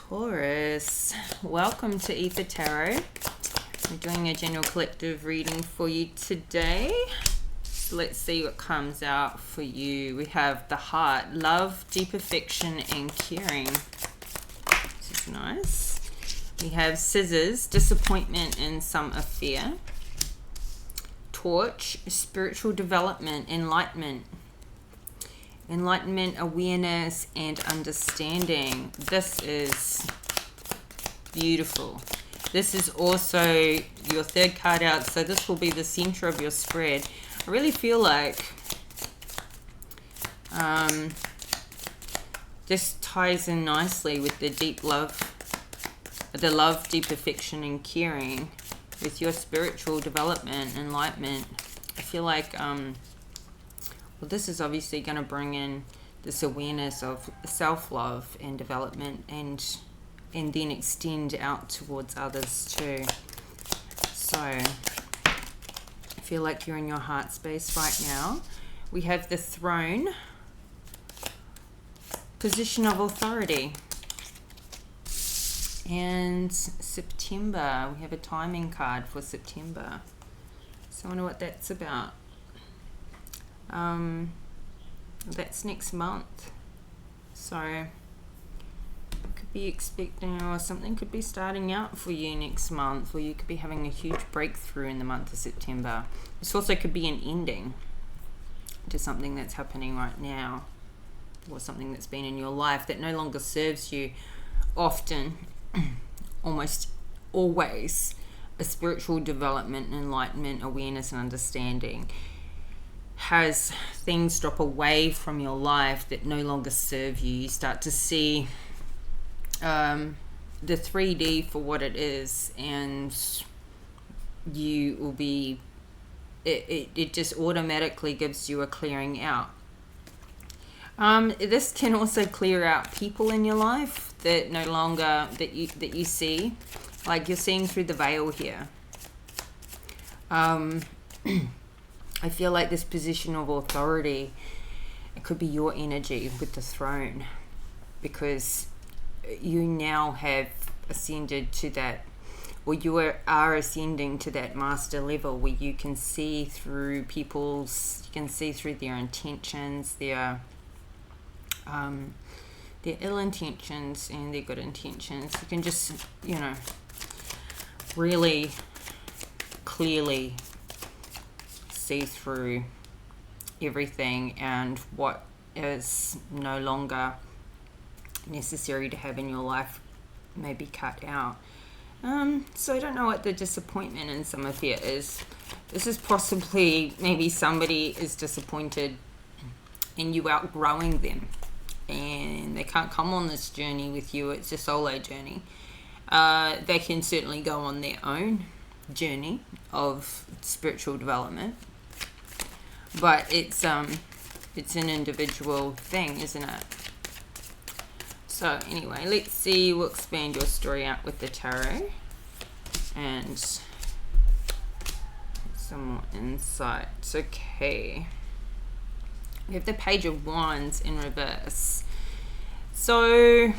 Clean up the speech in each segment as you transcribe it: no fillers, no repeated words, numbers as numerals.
Taurus, welcome to Aether Tarot. We're doing a general collective reading for you today. So let's see what comes out for you. We have the Heart, love, deep affection, and caring. This is nice. We have Scissors, disappointment and some affair. Torch, spiritual development, enlightenment. Enlightenment, awareness, and understanding. This is beautiful. This is also your third card out, so this will be the center of your spread. I really feel like this ties in nicely with the deep love, deep affection, and caring with your spiritual development, enlightenment. I feel like well, this is obviously going to bring in this awareness of self-love and development, and then extend out towards others too. So I feel like you're in your heart space right now. We have the Throne, position of authority, and September. We have a timing card for September. So I wonder what that's about. That's next month, so could be expecting, or something could be starting out for you next month, or you could be having a huge breakthrough in the month of September. This also could be an ending to something that's happening right now, or something that's been in your life that no longer serves you. Often, almost always, a spiritual development, enlightenment, awareness, and understanding has things drop away from your life that no longer serve you. You start to see the 3D for what it is, and you will be, it just automatically gives you a clearing out. This can also clear out people in your life that no longer, that you see, like you're seeing through the veil here. I feel like this position of authority, it could be your energy with the Throne, because you now have ascended to that, or you are ascending to that master level where you can see through you can see through their intentions, their ill intentions and their good intentions. You can just, really clearly see through everything, and what is no longer necessary to have in your life may be cut out. So I don't know what the disappointment in some affair is. This is possibly, maybe somebody is disappointed in you outgrowing them, and they can't come on this journey with you. It's a solo journey. They can certainly go on their own journey of spiritual development, but it's an individual thing, isn't it? So anyway, let's see, we'll expand your story out with the tarot and some more insight. Okay, we have the Page of Wands in reverse. So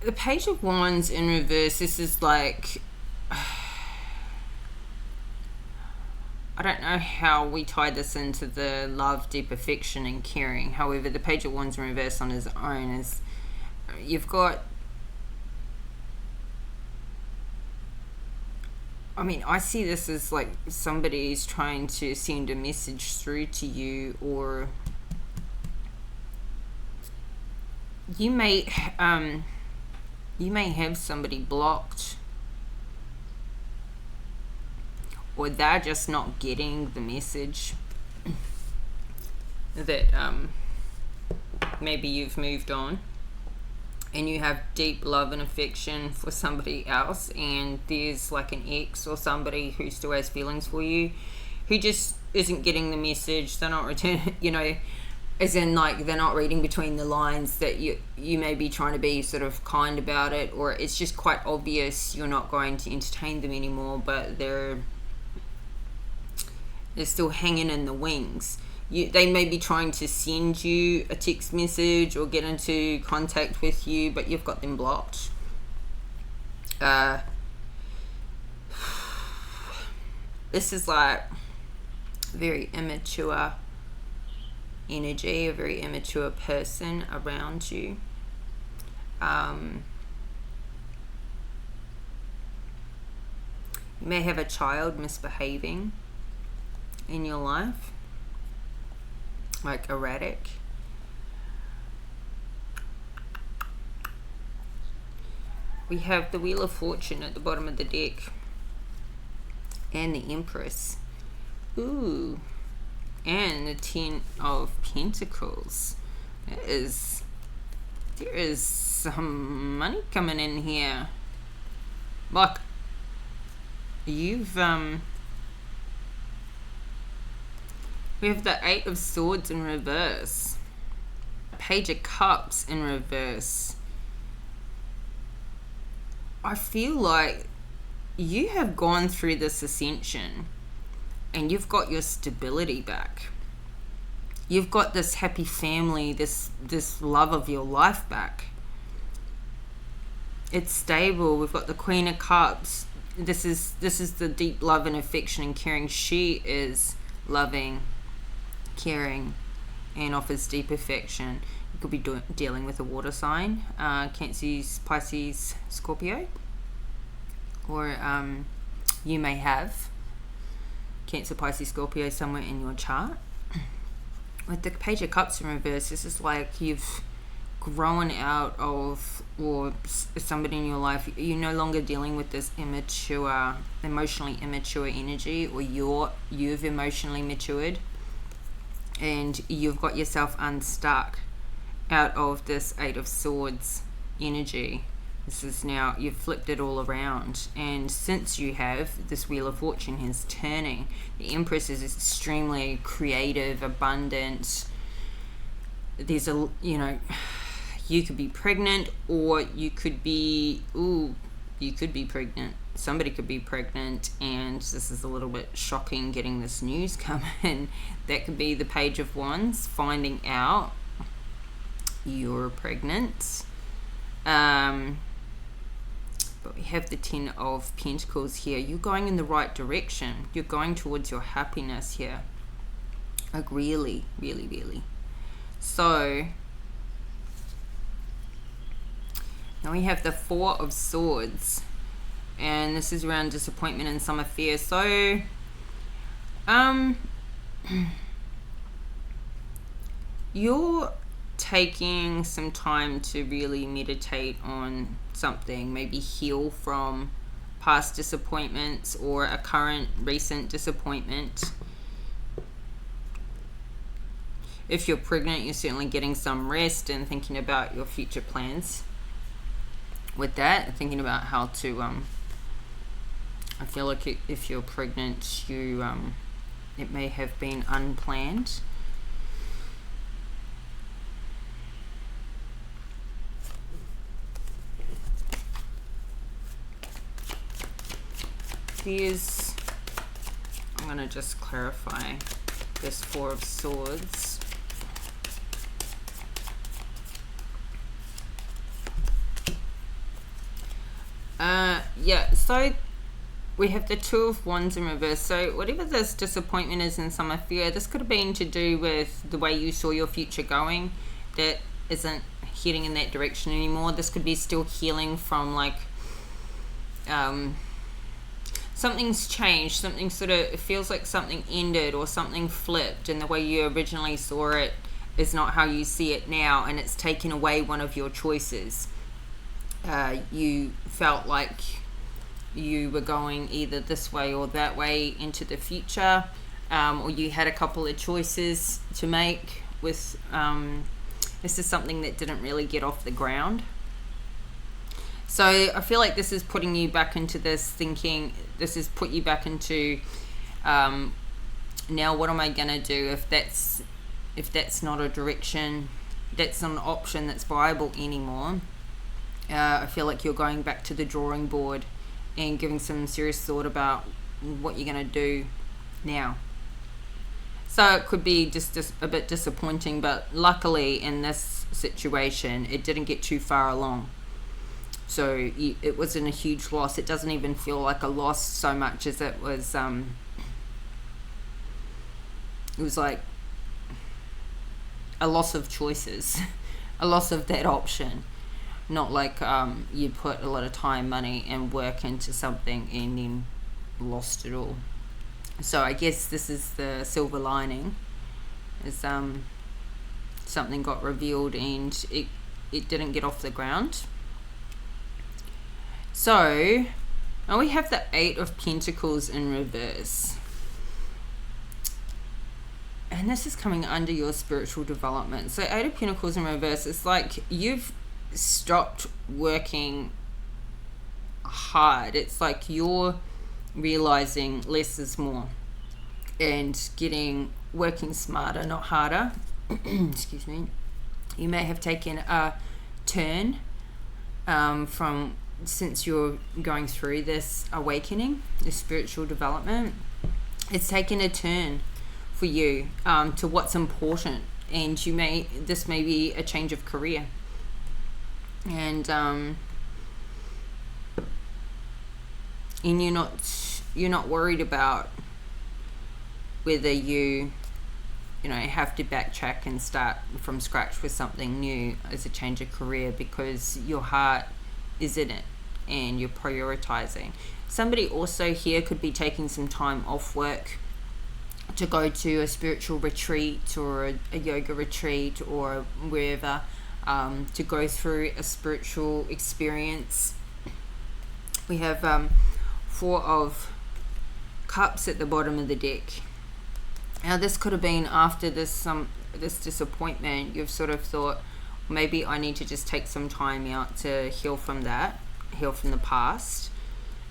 the Page of Wands in reverse, this is like, I don't know how we tie this into the love, deep affection, and caring. However, the Page of Wands in reverse on its own is, you've got, I see this as like somebody's trying to send a message through to you, or you may have somebody blocked, or they're just not getting the message that maybe you've moved on and you have deep love and affection for somebody else, and there's like an ex or somebody who still has feelings for you, who just isn't getting the message. They're not returning, as in, like, they're not reading between the lines, that you may be trying to be sort of kind about it, or it's just quite obvious you're not going to entertain them anymore, but they're They're still hanging in the wings. They may be trying to send you a text message or get into contact with you, but you've got them blocked. This is like very immature energy, a very immature person around you. You may have a child misbehaving in your life, like erratic. We have the Wheel of Fortune at the bottom of the deck and the Empress. Ooh. And the Ten of Pentacles. There is some money coming in here. Like, you've we have the Eight of Swords in reverse, Page of Cups in reverse. I feel like you have gone through this ascension and you've got your stability back. You've got this happy family, this love of your life back. It's stable. We've got the Queen of Cups. This is the deep love and affection and caring. She is loving, caring, and offers deep affection. You could be dealing with a water sign, Cancer, Pisces, Scorpio, or you may have Cancer, Pisces, Scorpio somewhere in your chart. With the Page of Cups in reverse, this is like you've grown out of, or somebody in your life, you're no longer dealing with this immature, emotionally immature energy, or you've emotionally matured and you've got yourself unstuck out of this Eight of Swords energy. This is now, you've flipped it all around, and since you have, this Wheel of Fortune is turning. The Empress is extremely creative, abundant. There's a, you could be pregnant, or you could be pregnant. Somebody could be pregnant, and this is a little bit shocking getting this news come in. That could be the Page of Wands, finding out you're pregnant. But we have the Ten of Pentacles here. You're going in the right direction. You're going towards your happiness here. Like really, really, really. So now we have the Four of Swords, and this is around disappointment and some fear. So you're taking some time to really meditate on something, maybe heal from past disappointments or a current recent disappointment. If you're pregnant, you're certainly getting some rest and thinking about your future plans with that, thinking about how to I feel like if you're pregnant, you it may have been unplanned. I'm going to just clarify this Four of Swords. So we have the Two of Wands in reverse. So whatever this disappointment is in summer fear, this could have been to do with the way you saw your future going that isn't heading in that direction anymore. This could be still healing from like something's changed, something sort of, it feels like something ended or something flipped, and the way you originally saw it is not how you see it now, and it's taken away one of your choices. You felt like you were going either this way or that way into the future, or you had a couple of choices to make with this is something that didn't really get off the ground. So I feel like this is putting you back into this thinking, this has put you back into now what am I going to do if that's not a direction, that's not an option that's viable anymore. I feel like you're going back to the drawing board and giving some serious thought about what you're going to do now. So it could be just a bit disappointing, but luckily in this situation, it didn't get too far along. So it wasn't a huge loss. It doesn't even feel like a loss so much as it was like a loss of choices, a loss of that option. Not like you put a lot of time, money, and work into something and then lost it all. So I guess this is the silver lining, is something got revealed and it didn't get off the ground. So now we have the 8 of Pentacles in reverse. And this is coming under your spiritual development. So 8 of Pentacles in reverse, it's like you've stopped working hard. It's like you're realizing less is more and working smarter, not harder. Excuse me. You may have taken a turn from since you're going through this awakening, this spiritual development. It's taken a turn for you to what's important, and this may be a change of career, and you're not worried about whether you have to backtrack and start from scratch with something new as a change of career, because your heart is in it and you're prioritizing. Somebody also here could be taking some time off work to go to a spiritual retreat or a yoga retreat or wherever, to go through a spiritual experience. We have 4 of Cups at the bottom of the deck. Now this could have been after this disappointment. You've sort of thought, maybe I need to just take some time out to heal from the past.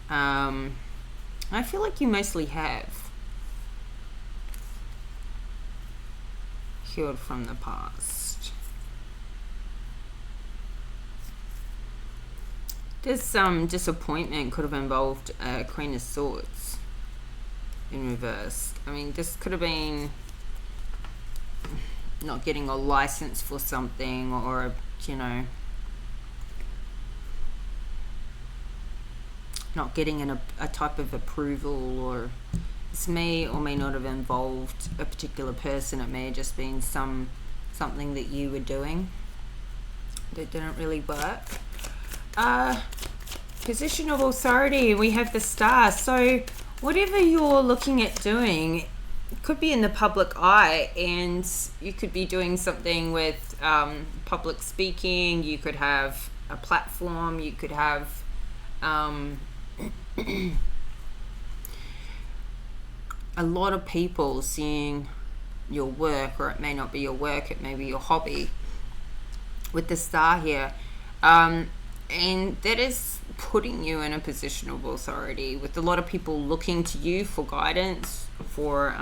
I feel like you mostly have healed from the past. This disappointment could have involved a Queen of Swords in reverse. I mean, this could have been not getting a license for something, or not getting a type of approval, or this may or may not have involved a particular person. It may have just been something that you were doing that didn't really work. Position of authority, we have the Star. So whatever you're looking at doing, it could be in the public eye, and you could be doing something with public speaking. You could have a platform. You could have a lot of people seeing your work, or it may not be your work, it may be your hobby, with the Star here. And that is putting you in a position of authority, with a lot of people looking to you for guidance, for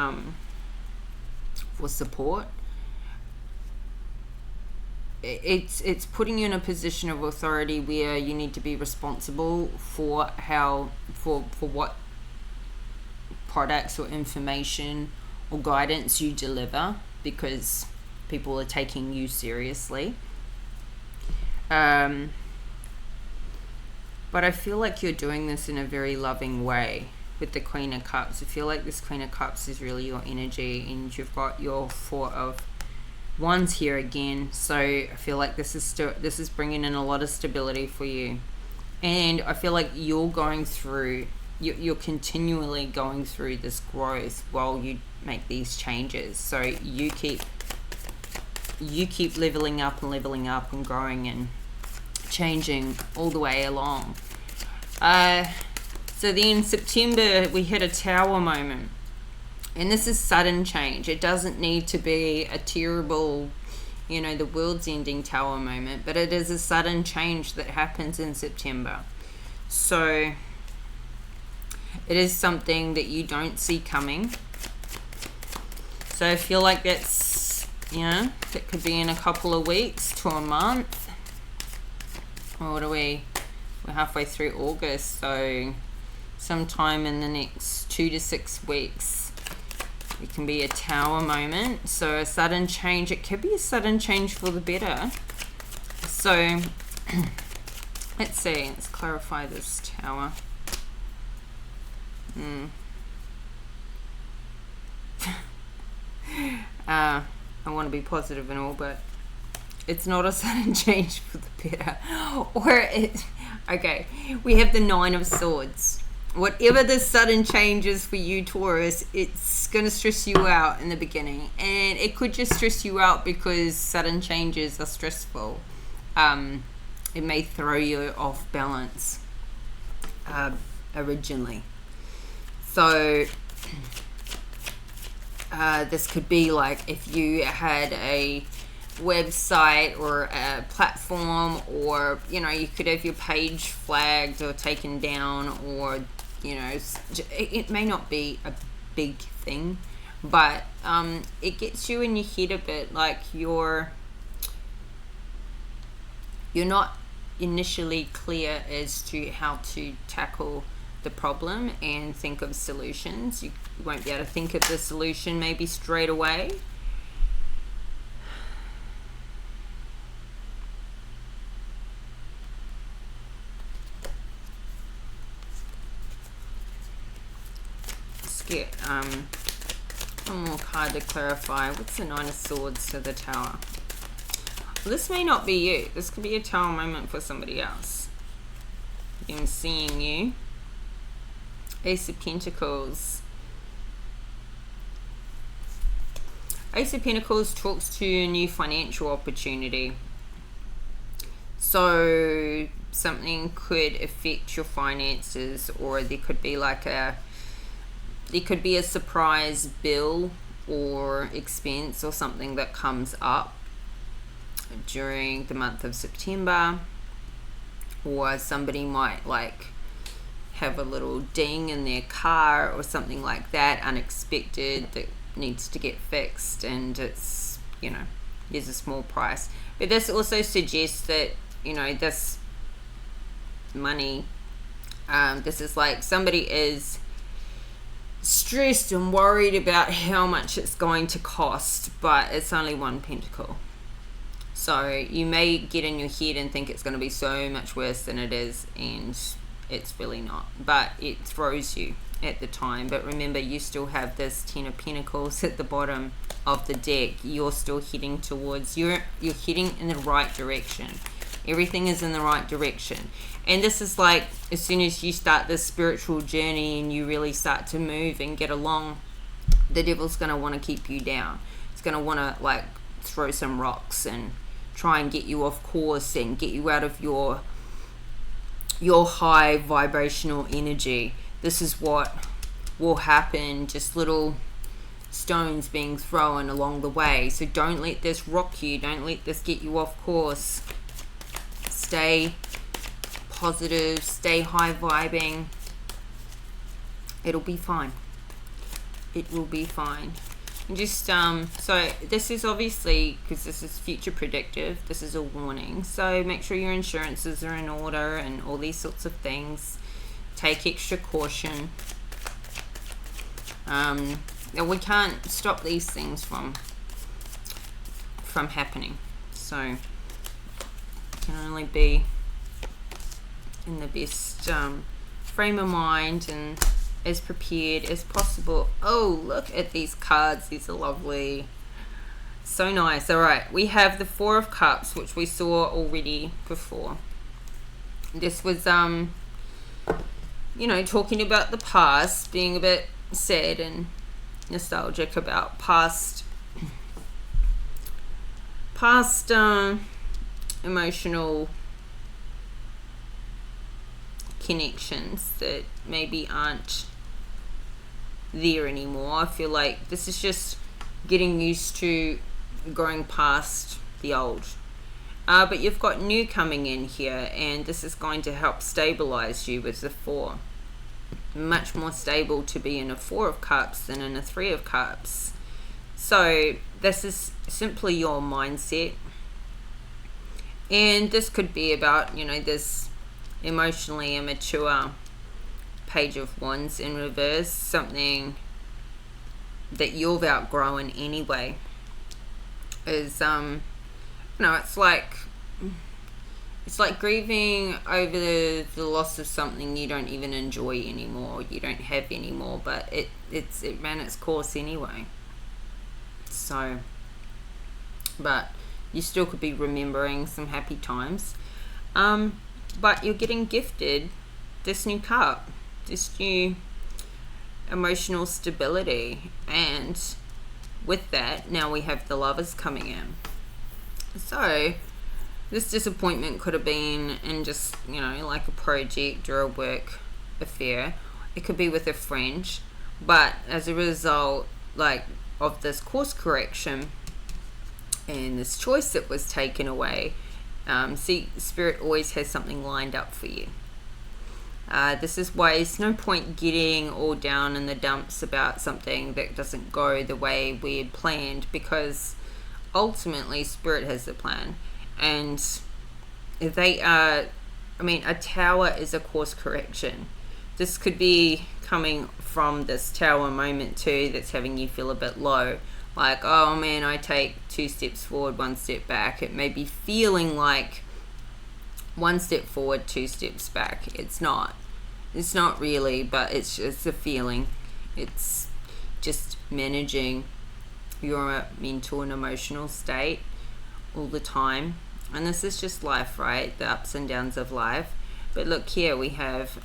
support. It's putting you in a position of authority where you need to be responsible for what products or information or guidance you deliver, because people are taking you seriously. But I feel like you're doing this in a very loving way with the Queen of Cups. I feel like this Queen of Cups is really your energy, and you've got your 4 of Wands here again. So I feel like this is bringing in a lot of stability for you, and I feel like you're continually going through this growth while you make these changes. So you keep leveling up and growing and changing all the way along. So then September, we hit a Tower moment, and this is sudden change. It doesn't need to be a terrible, the world's ending Tower moment, but it is a sudden change that happens in September. So it is something that you don't see coming. So I feel like that's, it could be in a couple of weeks to a month. What are we? We're halfway through August, so sometime in the next 2 to 6 weeks, It can be a Tower moment. So a sudden change. It could be a sudden change for the better. So let's see. Let's clarify this Tower. I want to be positive and all, but it's not a sudden change for the better. Okay, we have the Nine of Swords. Whatever the sudden change is for you, Taurus, it's going to stress you out in the beginning. And it could just stress you out because sudden changes are stressful. It may throw you off balance originally. So this could be like if you had a website or a platform, or you could have your page flagged or taken down, or it may not be a big thing, but it gets you in your head a bit, like you're not initially clear as to how to tackle the problem and think of solutions. You won't be able to think of the solution maybe straight away. Let's get one more card to clarify. What's the Nine of Swords to the Tower? Well, this may not be you. This could be a Tower moment for somebody else. I'm seeing you. Ace of Pentacles. Ace of Pentacles talks to a new financial opportunity. So something could affect your finances, or there could be a surprise bill or expense or something that comes up during the month of September, or somebody might have a little ding in their car or something like that, unexpected, that needs to get fixed, and it's there's a small price. But this also suggests that this money, this is like somebody is stressed and worried about how much it's going to cost, but it's only one pentacle. So you may get in your head and think it's going to be so much worse than it is, and it's really not, but it throws you at the time. But remember, you still have this Ten of Pentacles at the bottom of the deck. You're still heading towards, you're heading in the right direction. Everything is in the right direction. And this is like, as soon as you start this spiritual journey and you really start to move and get along, the devil's going to want to keep you down. It's going to want to throw some rocks and try and get you off course and get you out of your high vibrational energy. This is what will happen, just little stones being thrown along the way. So don't let this rock you, don't let this get you off course. Stay positive, stay high vibing. It'll be fine. It will be fine. And just so this is obviously, because this is future predictive, this is a warning, so make sure your insurances are in order and all these sorts of things. Take extra caution. We can't stop these things from happening, so you can only be in the best frame of mind and as prepared as possible. Oh, look at these cards. These are lovely. So nice. All right, we have the Four of Cups, which we saw already before. This was talking about the past, being a bit sad and nostalgic about past emotional connections that maybe aren't there anymore. I feel like this is just getting used to going past the old. But you've got new coming in here, and this is going to help stabilize you with the Four. Much more stable to be in a Four of Cups than in a Three of Cups. So this is simply your mindset. And this could be about, this emotionally immature Page of Wands in reverse, something that you've outgrown anyway. Is it's like grieving over the loss of something you don't even enjoy anymore, you don't have anymore, but it ran its course anyway. So, but you still could be remembering some happy times. But you're getting gifted this new cup, this new emotional stability, and with that, now we have the Lovers coming in. So this disappointment could have been in just, like a project or a work affair. It could be with a friend, but as a result, like, of this course correction and this choice that was taken away, see, Spirit always has something lined up for you. This is why it's no point getting all down in the dumps about something that doesn't go the way we had planned, because ultimately Spirit has the plan. And they are, a tower is a course correction. This could be coming from this tower moment too, that's having you feel a bit low. Like, oh man, I take 2 steps forward, 1 step back. It may be feeling like 1 step forward, 2 steps back. It's not really, but it's just a feeling. It's just managing your mental and emotional state all the time. And this is just life, right? The ups and downs of life. But look here, we have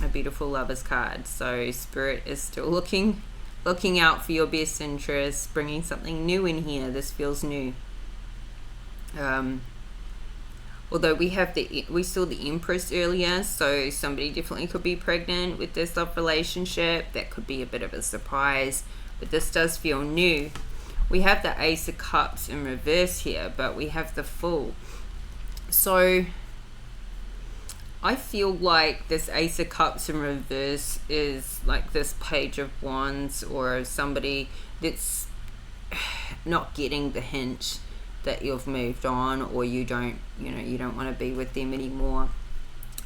a beautiful Lovers card. So Spirit is still looking out for your best interests, bringing something new in here. This feels new. Although we saw the Empress earlier, so somebody definitely could be pregnant with this love relationship. That could be a bit of a surprise, but this does feel new. We have the Ace of Cups in reverse here, but we have the Fool. So I feel like this Ace of Cups in reverse is like this Page of Wands, or somebody that's not getting the hint that you've moved on, or you don't want to be with them anymore,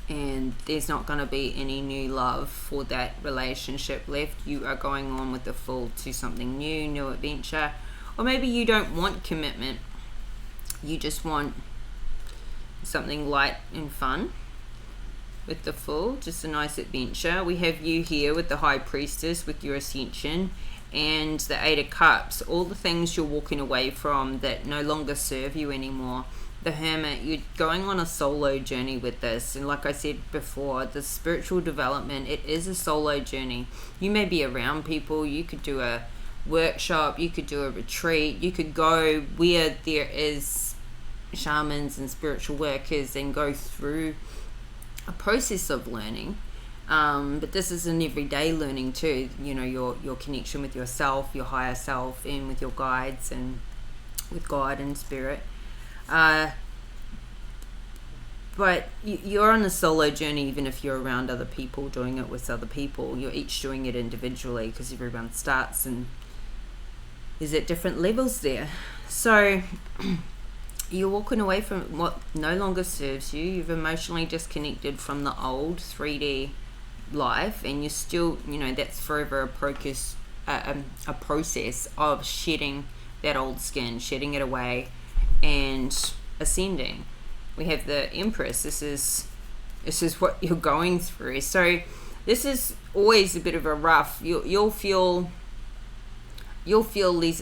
and there's not going to be any new love for that relationship left. You are going on with the Fool to something new adventure. Or maybe you don't want commitment, you just want something light and fun with the Fool, just a nice adventure. We have you here with the High Priestess, with your ascension, and the Eight of Cups, all the things you're walking away from that no longer serve you anymore. The Hermit, you're going on a solo journey with this, and like I said before, the spiritual development, it is a solo journey. You may be around people, you could do a workshop, you could do a retreat, you could go where there is shamans and spiritual workers and go through a process of learning. But this is an everyday learning too, your connection with yourself, your higher self, and with your guides and with God and Spirit. But you're on a solo journey, even if you're around other people, doing it with other people. You're each doing it individually, because everyone starts and is at different levels there. So you're walking away from what no longer serves you. You've emotionally disconnected from the old 3D life, and you're still, that's forever a process of shedding that old skin, shedding it away and ascending. We have the Empress. This is what you're going through. So this is always a bit of a rough. You'll feel these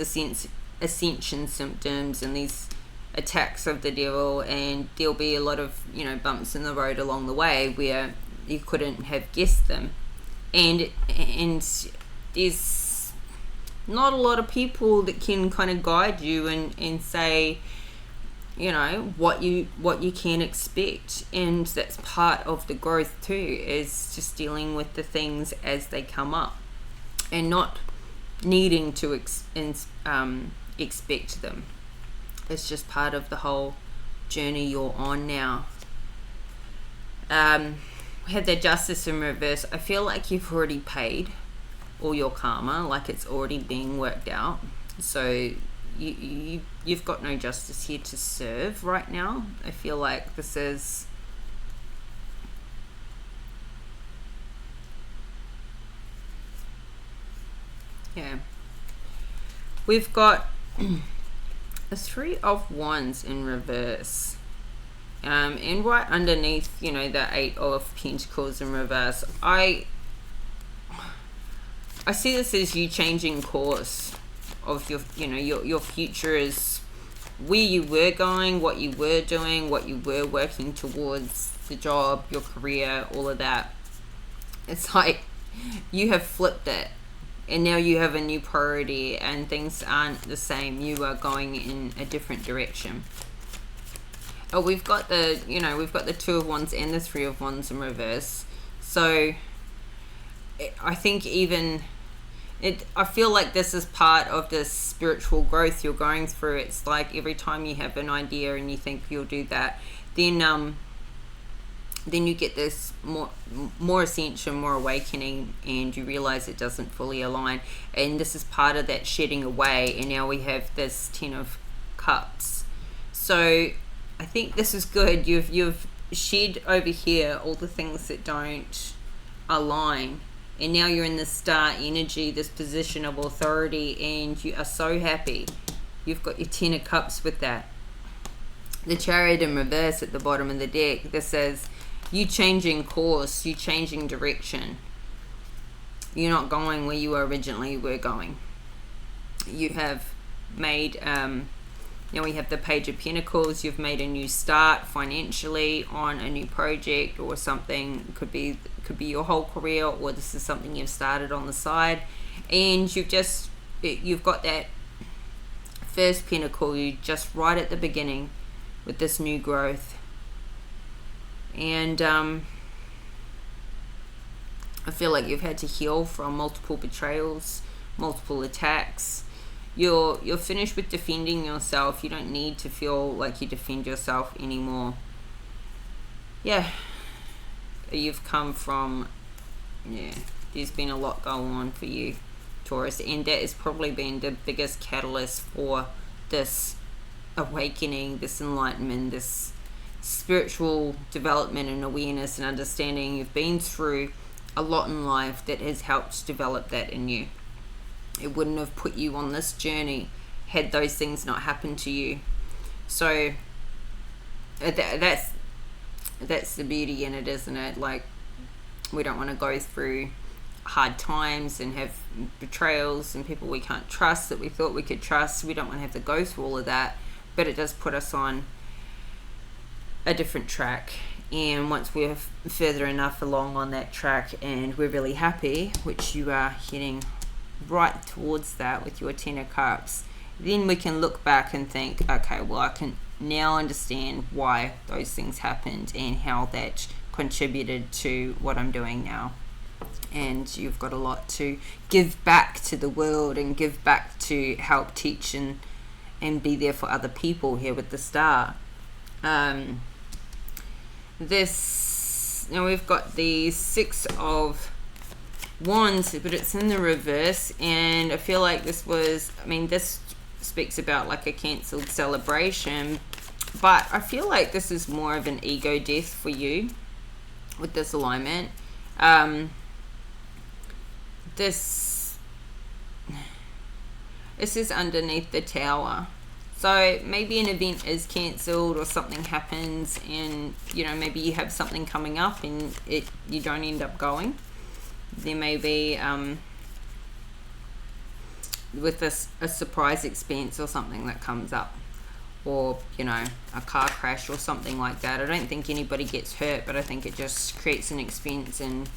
ascension symptoms and these attacks of the devil, and there'll be a lot of bumps in the road along the way where you couldn't have guessed them, and there's not a lot of people that can kind of guide you and say what you can expect. And that's part of the growth too, is just dealing with the things as they come up and not needing to expect them. It's just part of the whole journey you're on now. We had the Justice in reverse. I feel like you've already paid all your karma, like it's already being worked out. So you've got no justice here to serve right now. I feel like this is we've got the Three of Wands in reverse. And right underneath, you know, the Eight of Pentacles in reverse, I see this as you changing course of your, you know, your future is where you were going, what you were doing, what you were working towards, the job, your career, all of that. It's like you have flipped it, and now you have a new priority, and things aren't the same. You are going in a different direction. Oh, we've got the, you know, we've got the Two of Wands and the Three of Wands in reverse. So I think I feel like this is part of this spiritual growth you're going through. It's like every time you have an idea and you think you'll do that, then you get this more ascension, more awakening, and you realize it doesn't fully align. And this is part of that shedding away. And now we have this Ten of Cups. So I think this is good. You've shed over here all the things that don't align. And now you're in this star energy, this position of authority, and you are so happy. You've got your Ten of Cups with that. The Chariot in reverse at the bottom of the deck. This says you changing course, you changing direction. You're not going where you originally were going. You have made, now we have the Page of Pentacles. You've made a new start financially on a new project or something. It could be your whole career, or this is something you've started on the side, and you've got that first pentacle. You just right at the beginning with this new growth. And I feel like you've had to heal from multiple betrayals, multiple attacks. You're finished with defending yourself. You don't need to feel like you defend yourself anymore. Yeah, you've come from, there's been a lot going on for you, Taurus, and that has probably been the biggest catalyst for this awakening, this enlightenment, this spiritual development and awareness and understanding. You've been through a lot in life that has helped develop that in you. It wouldn't have put you on this journey had those things not happened to you. So that's the beauty in it, isn't it? Like, we don't want to go through hard times and have betrayals and people we can't trust that we thought we could trust. We don't want to have to go through all of that, but it does put us on a different track. And once we're further enough along on that track and we're really happy, which you are heading right towards that with your Ten of Cups, then we can look back and think, okay, well, I can now understand why those things happened and how that contributed to what I'm doing now. And you've got a lot to give back to the world and give back to help teach and be there for other people here with the Star. This, now we've got the Six of Wands, but it's in the reverse, and I feel like this speaks about like a cancelled celebration, but I feel like this is more of an ego death for you with this alignment. This is underneath the Tower. So maybe an event is cancelled or something happens, and maybe you have something coming up and you don't end up going. There may be with a surprise expense or something that comes up, or a car crash or something like that. I don't think anybody gets hurt, but I think it just creates an expense and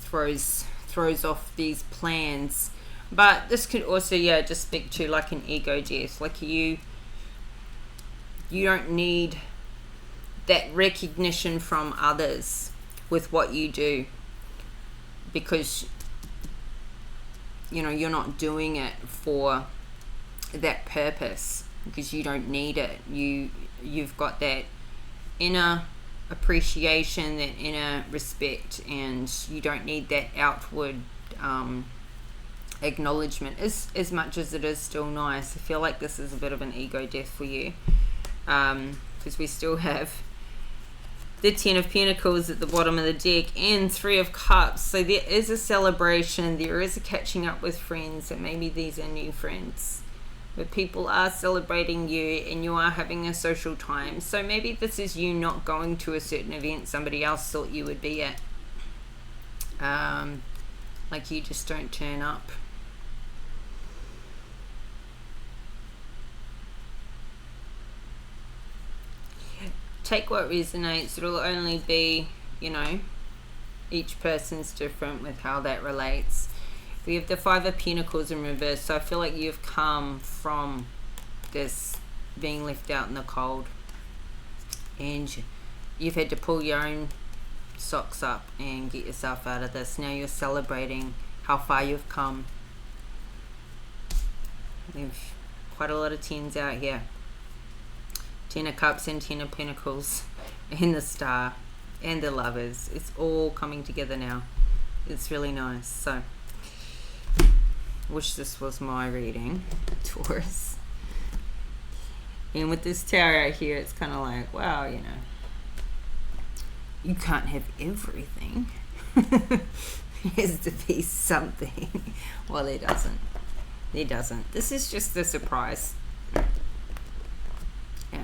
throws off these plans. But this could also just speak to like an ego death. Like you don't need that recognition from others with what you do, because you're not doing it for that purpose, because you don't need it. You've got that inner appreciation, that inner respect, and you don't need that outward acknowledgement as much as it is still nice. I feel like this is a bit of an ego death for you, because we still have the Ten of Pentacles at the bottom of the deck, and Three of Cups. So there is a celebration, there is a catching up with friends, and maybe these are new friends, but people are celebrating you and you are having a social time. So maybe this is you not going to a certain event somebody else thought you would be at. Like you just don't turn up. Take what resonates. It'll only be, you know, each person's different with how that relates. We have the Five of Pentacles in reverse, so I feel like you've come from this being left out in the cold and you've had to pull your own socks up and get yourself out of this. Now you're celebrating how far you've come. We've quite a lot of tens out here. Ten of Cups and Ten of Pentacles and the Star and the Lovers. It's all coming together now. It's really nice. So wish this was my reading, Taurus. And with this tarot here, it's kind of like, wow, you know, you can't have everything. There has to be something. Well, there doesn't. There doesn't. This is just the surprise. Yeah.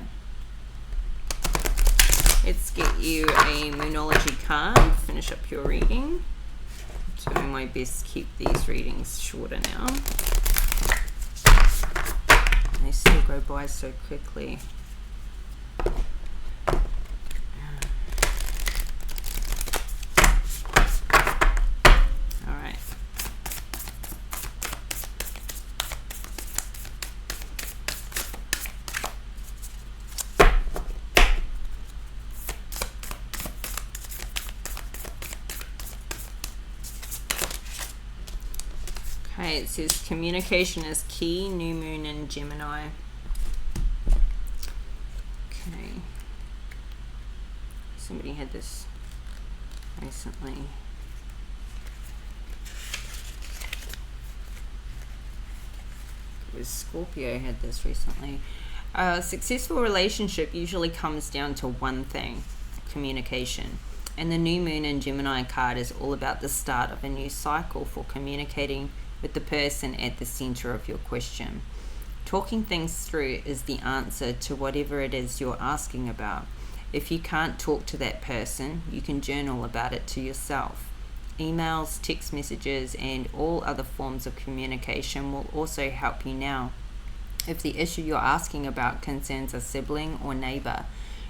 Let's get you a Moonology card. Finish up your reading. I'm doing my best to keep these readings shorter now. They still go by so quickly. Alright. Okay, it says communication is key, new moon in Gemini. Okay. Somebody had this recently. It was Scorpio had this recently. A successful relationship usually comes down to one thing, communication. And the new moon in Gemini card is all about the start of a new cycle for communicating with the person at the center of your question. Talking things through is the answer to whatever it is you're asking about. If you can't talk to that person, you can journal about it to yourself. Emails, text messages, and all other forms of communication will also help you now. If the issue you're asking about concerns a sibling or neighbor,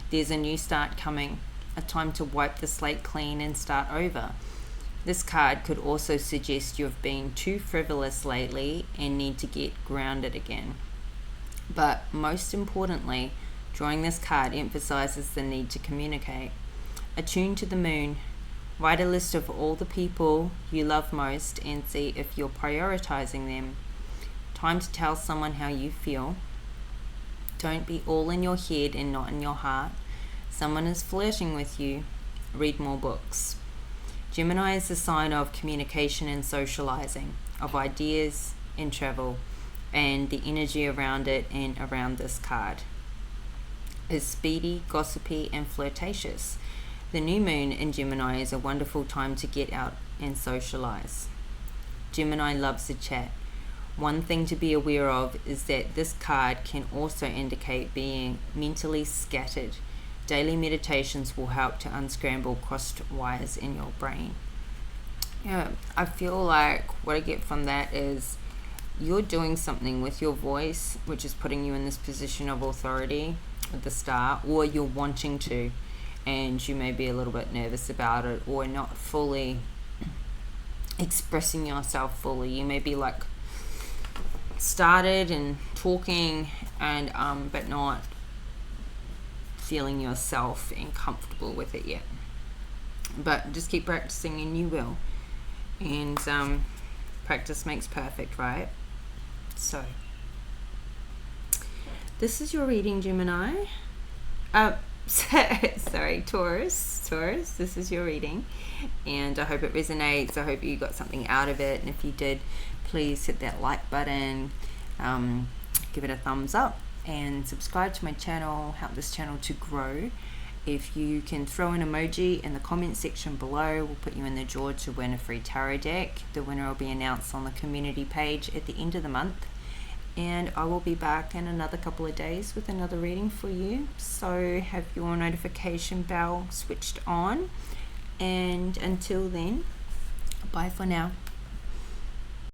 there's a new start coming, a time to wipe the slate clean and start over. This card could also suggest you've been too frivolous lately and need to get grounded again. But most importantly, drawing this card emphasizes the need to communicate. Attune to the moon. Write a list of all the people you love most and see if you're prioritizing them. Time to tell someone how you feel. Don't be all in your head and not in your heart. Someone is flirting with you. Read more books. Gemini is the sign of communication and socializing, of ideas and travel, and the energy around it and around this card is speedy, gossipy, and flirtatious. The new moon in Gemini is a wonderful time to get out and socialize. Gemini loves to chat. One thing to be aware of is that this card can also indicate being mentally scattered. Daily meditations will help to unscramble crossed wires in your brain. Yeah, I feel like what I get from that is you're doing something with your voice, which is putting you in this position of authority with the star, or you're wanting to, and you may be a little bit nervous about it, or not fully expressing yourself fully. You may be like started and talking and but not feeling yourself and comfortable with it yet. But just keep practicing and you will. And practice makes perfect, right? So this is your reading, Gemini. Sorry, Taurus, this is your reading, and I hope it resonates. I hope you got something out of it, and if you did, please hit that like button, give it a thumbs up, and subscribe to my channel. Help this channel to grow. If you can throw an emoji in the comment section below, we'll put you in the draw to win a free tarot deck. The winner will be announced on the community page at the end of the month. And I will be back in another couple of days with another reading for you. So have your notification bell switched on. And until then, bye for now.